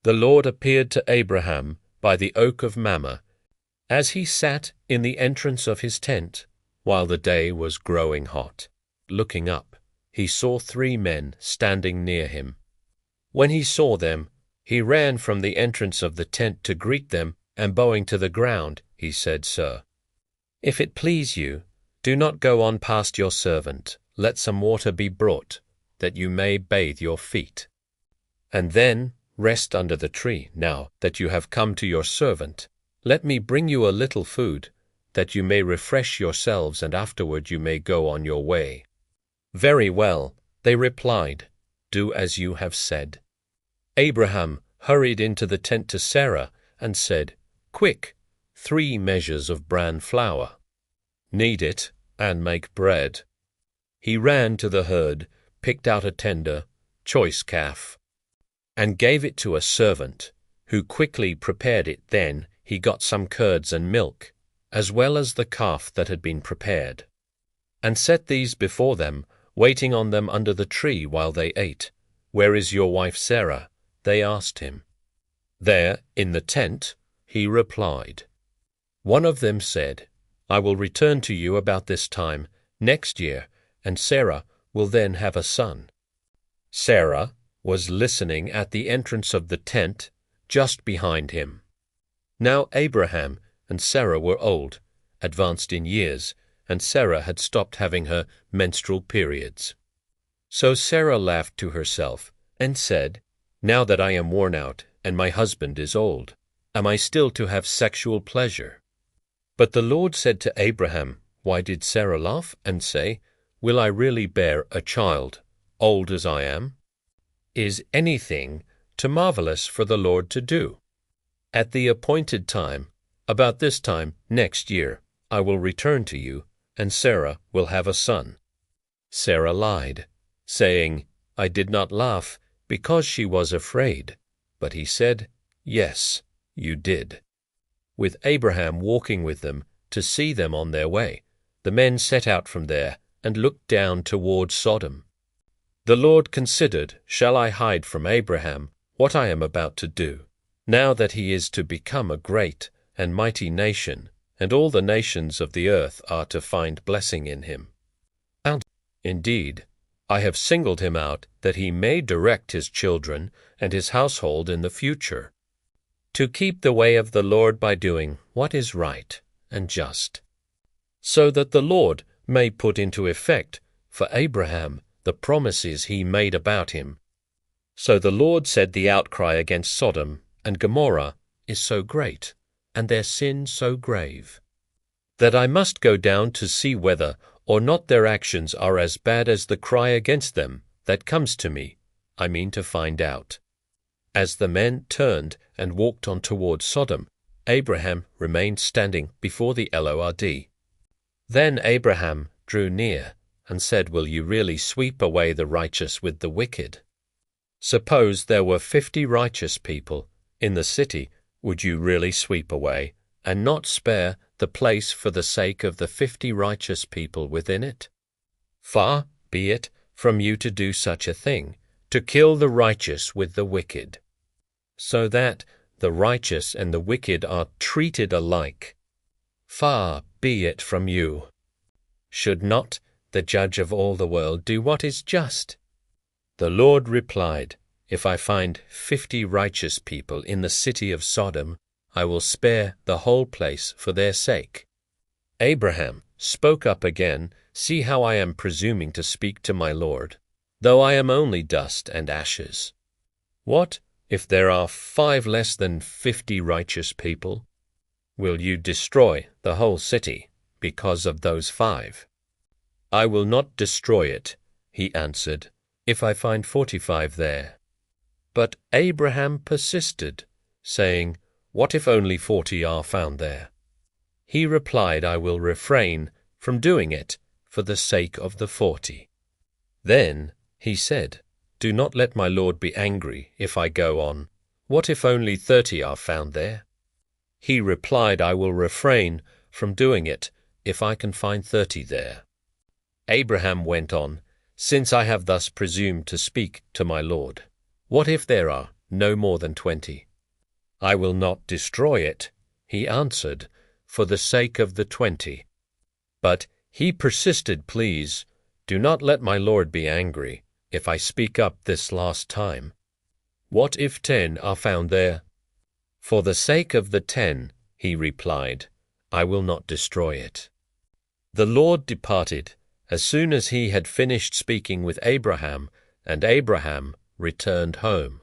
the Lord appeared to Abraham by the oak of Mamre, as he sat in the entrance of his tent, while the day was growing hot. Looking up, he saw 3 men standing near him. When he saw them, he ran from the entrance of the tent to greet them, and bowing to the ground, he said, "Sir, if it please you, do not go on past your servant. Let some water be brought, that you may bathe your feet, and then rest under the tree. Now that you have come to your servant, let me bring you a little food, that you may refresh yourselves, and afterward you may go on your way." "Very well," they replied, "do as you have said." Abraham hurried into the tent to Sarah and said, "Quick, 3 measures of bran flour. Knead it and make bread." He ran to the herd, picked out a tender, choice calf, and gave it to a servant, who quickly prepared it. Then he got some curds and milk, as well as the calf that had been prepared, and set these before them, waiting on them under the tree while they ate. "Where is your wife Sarah?" they asked him. "There, in the tent," he replied. One of them said, "I will return to you about this time next year, and Sarah will then have a son." Sarah was listening at the entrance of the tent, just behind him. Now Abraham and Sarah were old, advanced in years, and Sarah had stopped having her menstrual periods. So Sarah laughed to herself and said, "Now that I am worn out and my husband is old, am I still to have sexual pleasure?" But the Lord said to Abraham, "Why did Sarah laugh and say, 'Will I really bear a child, old as I am?' Is anything too marvelous for the Lord to do? At the appointed time, about this time next year, I will return to you, and Sarah will have a son." Sarah lied, saying, "I did not laugh because she was afraid." But he said, "Yes, you did." With Abraham walking with them to see them on their way, the men set out from there and looked down toward Sodom. The Lord considered, "Shall I hide from Abraham what I am about to do, now that he is to become a great and mighty nation, and all the nations of the earth are to find blessing in him? And indeed, I have singled him out that he may direct his children and his household in the future, to keep the way of the Lord by doing what is right and just, so that the Lord may put into effect for Abraham the promises he made about him." So the Lord said, "The outcry against Sodom and Gomorrah is so great, and their sin so grave, that I must go down to see whether or not their actions are as bad as the cry against them that comes to me. I mean to find out." As the men turned and walked on toward Sodom, Abraham remained standing before the Lord. Then Abraham drew near and said, "Will you really sweep away the righteous with the wicked? Suppose there were 50 righteous people in the city, would you really sweep away and not spare the place for the sake of the 50 righteous people within it? Far be it from you to do such a thing, to kill the righteous with the wicked, so that the righteous and the wicked are treated alike. Far be it from you. Should not the judge of all the world do what is just?" The Lord replied, "If I find 50 righteous people in the city of Sodom, I will spare the whole place for their sake." Abraham spoke up again, "See how I am presuming to speak to my Lord, though I am only dust and ashes. What if there are 5 less than 50 righteous people? Will you destroy the whole city because of those 5? "I will not destroy it," he answered, "if I find 45 there." But Abraham persisted, saying, "What if only 40 are found there?" He replied, "I will refrain from doing it for the sake of the 40. Then he said, "Do not let my Lord be angry if I go on. What if only 30 are found there?" He replied, "I will refrain from doing it if I can find 30 there." Abraham went on, "Since I have thus presumed to speak to my Lord, what if there are no more than 20. I will not destroy it, he answered, for the sake of the 20. But he persisted, please, do not let my lord be angry, if I speak up this last time. What if 10 are found there? For the sake of the 10, he replied, I will not destroy it. The Lord departed, as soon as he had finished speaking with Abraham, and Abraham returned home.